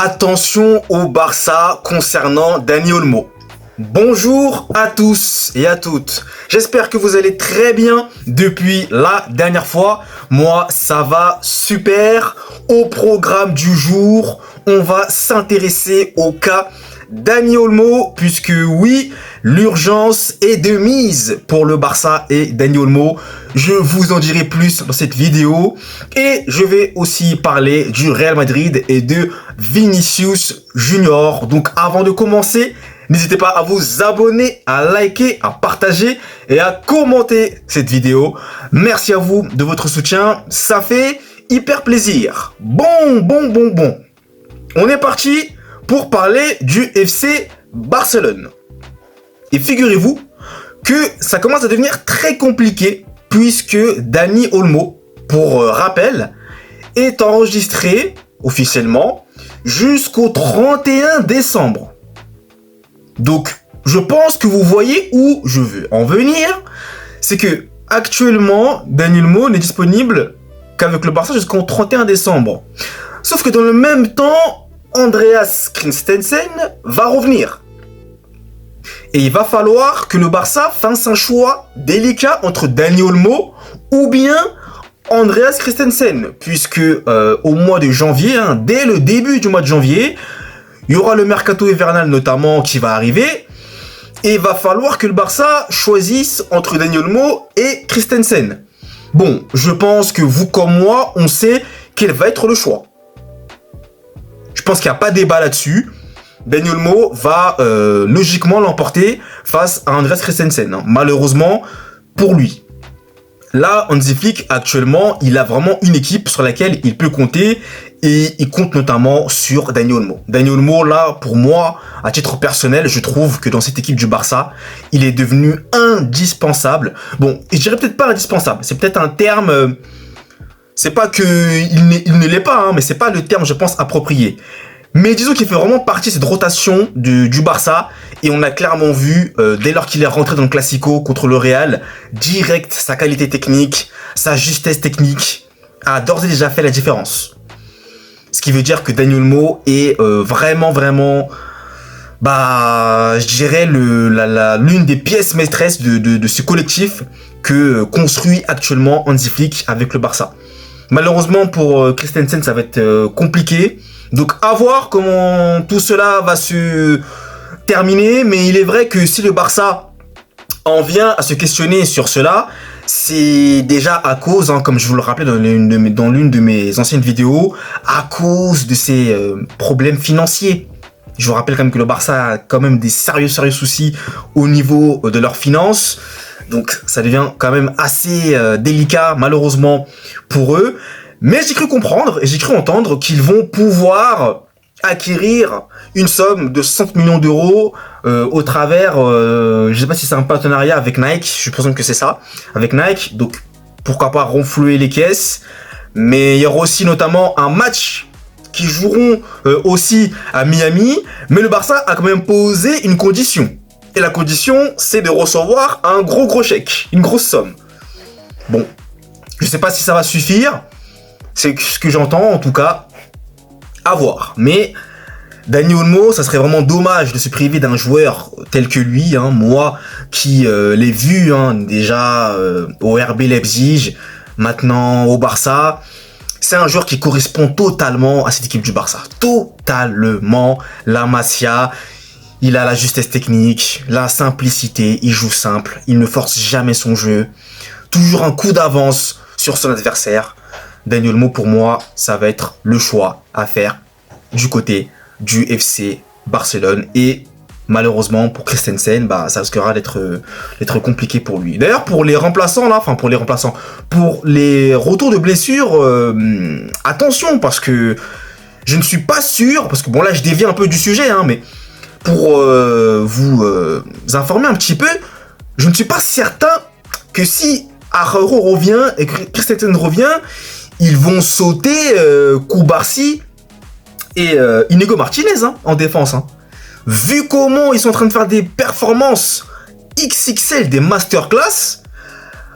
Attention au Barça concernant Dani Olmo. Bonjour à tous et à toutes. J'espère que vous allez très bien depuis la dernière fois. Moi, ça va super. Au programme du jour, on va s'intéresser au cas Dani Olmo, puisque oui, l'urgence est de mise pour le Barça et Dani Olmo. Je vous en dirai plus dans cette vidéo. Et je vais aussi parler du Real Madrid et de Vinicius Junior. Donc avant de commencer, n'hésitez pas à vous abonner, à liker, à partager et à commenter cette vidéo. Merci à vous de votre soutien, ça fait hyper plaisir. Bon. On est parti pour parler du FC Barcelone. Et figurez-vous que ça commence à devenir très compliqué puisque Dani Olmo, pour rappel, est enregistré officiellement jusqu'au 31 décembre. Donc, je pense que vous voyez où je veux en venir. C'est que actuellement, Dani Olmo n'est disponible qu'avec le Barça jusqu'au 31 décembre. Sauf que dans le même temps, Andreas Christensen va revenir. Et il va falloir que le Barça fasse un choix délicat entre Dani Olmo ou bien Andreas Christensen. Puisque au mois de janvier, dès le début du mois de janvier, il y aura le mercato hivernal notamment qui va arriver. Et il va falloir que le Barça choisisse entre Dani Olmo et Christensen. Bon, je pense que vous comme moi, on sait quel va être le choix. Je pense qu'il n'y a pas de débat là-dessus. Dani Olmo va logiquement l'emporter face à Andreas Christensen. Malheureusement pour lui. Là, Hansi Flick, actuellement, il a vraiment une équipe sur laquelle il peut compter. Et il compte notamment sur Dani Olmo. Dani Olmo, là, pour moi, à titre personnel, je trouve que dans cette équipe du Barça, il est devenu indispensable. Bon, je dirais peut-être pas indispensable. C'est peut-être un terme... c'est pas qu'il ne l'est pas, mais c'est pas le terme, je pense, approprié. Mais disons qu'il fait vraiment partie de cette rotation du Barça. Et on a clairement vu, dès lors qu'il est rentré dans le Classico contre le Real, direct, sa qualité technique, sa justesse technique a d'ores et déjà fait la différence. Ce qui veut dire que Dani Olmo est vraiment, je dirais l'une des pièces maîtresses de ce collectif que construit actuellement Hansi Flick avec le Barça. Malheureusement pour Christensen, ça va être compliqué. Donc à voir comment tout cela va se terminer. Mais il est vrai que si le Barça en vient à se questionner sur cela, c'est déjà à cause, comme je vous le rappelais dans l'une de mes anciennes vidéos, à cause de ces problèmes financiers. Je vous rappelle quand même que le Barça a quand même des sérieux soucis au niveau de leurs finances. Donc ça devient quand même assez délicat malheureusement pour eux. Mais j'ai cru comprendre et j'ai cru entendre qu'ils vont pouvoir acquérir une somme de 60 millions d'euros au travers, je sais pas si c'est un partenariat avec Nike, je présume que c'est ça, avec Nike. Donc pourquoi pas renflouer les caisses. Mais il y aura aussi notamment un match qui joueront aussi à Miami. Mais le Barça a quand même posé une condition. Et la condition, c'est de recevoir un gros chèque, une grosse somme. Bon, je sais pas si ça va suffire. C'est ce que j'entends, en tout cas, à voir. Mais Dani Olmo, ça serait vraiment dommage de se priver d'un joueur tel que lui. Moi, qui l'ai vu déjà au RB Leipzig, maintenant au Barça. C'est un joueur qui correspond totalement à cette équipe du Barça. Totalement. La Masia, il a la justesse technique, la simplicité, il joue simple, il ne force jamais son jeu. Toujours un coup d'avance sur son adversaire. Dani Olmo, pour moi, ça va être le choix à faire du côté du FC Barcelone. Et malheureusement, pour Christensen, ça risquera d'être compliqué pour lui. D'ailleurs, pour les remplaçants, pour les retours de blessures, attention, parce que je ne suis pas sûr, parce que bon, là, je dévie un peu du sujet, mais pour vous informer un petit peu, je ne suis pas certain que si Araujo revient et Christensen revient, ils vont sauter Koubarsi et Inigo Martinez en défense. Vu comment ils sont en train de faire des performances XXL, des masterclass,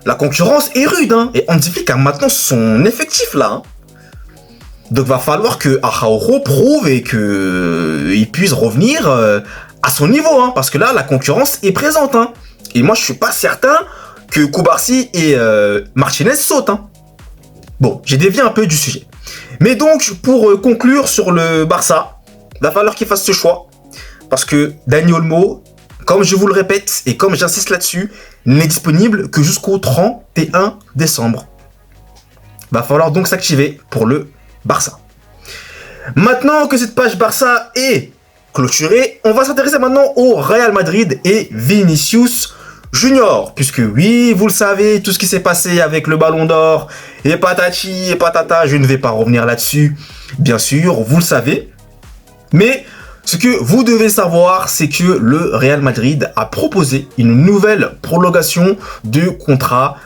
la concurrence est rude. Et Hansi Flick a maintenant son effectif là. Donc va falloir que Araujo prouve et qu'il puisse revenir à son niveau, hein, parce que là la concurrence est présente. Hein. Et moi je suis pas certain que Cubarsí et Martinez sautent. Hein. Bon, j'ai dévié un peu du sujet. Mais donc pour conclure sur le Barça, va falloir qu'il fasse ce choix. Parce que Dani Olmo, comme je vous le répète et comme j'insiste là-dessus, n'est disponible que jusqu'au 31 décembre. Va falloir donc s'activer pour le Barça. Maintenant que cette page Barça est clôturée, on va s'intéresser maintenant au Real Madrid et Vinicius Junior. Puisque oui, vous le savez, tout ce qui s'est passé avec le Ballon d'Or et patati et patata, je ne vais pas revenir là-dessus. Bien sûr, vous le savez. Mais ce que vous devez savoir, c'est que le Real Madrid a proposé une nouvelle prolongation de contrat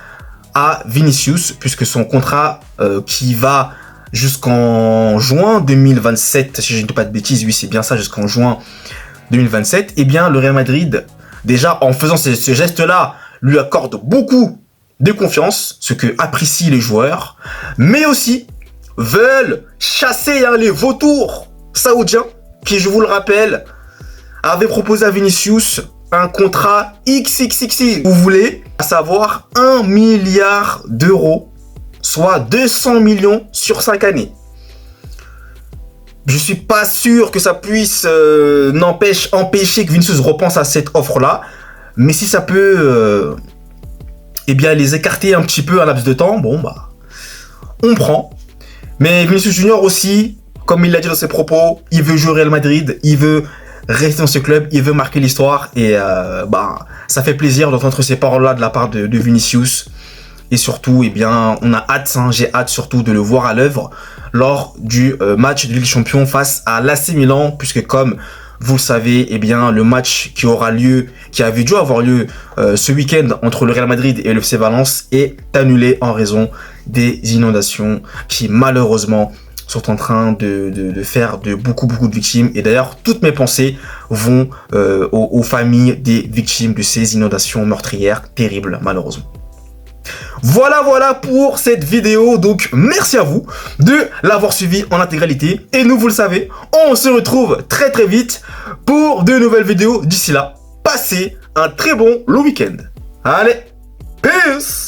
à Vinicius, puisque son contrat qui va jusqu'en juin 2027, si je ne dis pas de bêtises, oui c'est bien ça, jusqu'en juin 2027, eh bien le Real Madrid, déjà en faisant ce geste-là, lui accorde beaucoup de confiance, ce que apprécient les joueurs, mais aussi veulent chasser les vautours saoudiens, qui, je vous le rappelle, avait proposé à Vinicius un contrat XXX, vous voulez, à savoir 1 milliard d'euros, soit 200 millions sur 5 années. Je suis pas sûr que ça puisse empêcher que Vinicius repense à cette offre-là, mais si ça peut eh bien, les écarter un petit peu un laps de temps, bon bah, on prend. Mais Vinicius Junior aussi, comme il l'a dit dans ses propos, il veut jouer au Real Madrid, il veut rester dans ce club, il veut marquer l'histoire et bah, ça fait plaisir d'entendre ces paroles-là de la part de Vinicius. Et surtout, eh bien, on a hâte, hein, j'ai hâte surtout de le voir à l'œuvre lors du match de Ligue des Champions face à l'AC Milan, puisque comme vous le savez, eh bien, le match qui aura lieu, qui avait dû avoir lieu ce week-end entre le Real Madrid et le FC Valence est annulé en raison des inondations qui malheureusement sont en train de faire de beaucoup de victimes. Et d'ailleurs, toutes mes pensées vont aux familles des victimes de ces inondations meurtrières terribles, malheureusement. Voilà pour cette vidéo. Donc, merci à vous de l'avoir suivi en intégralité. Et nous, vous le savez, on se retrouve très vite pour de nouvelles vidéos. D'ici là, passez un très bon long week-end. Allez, peace!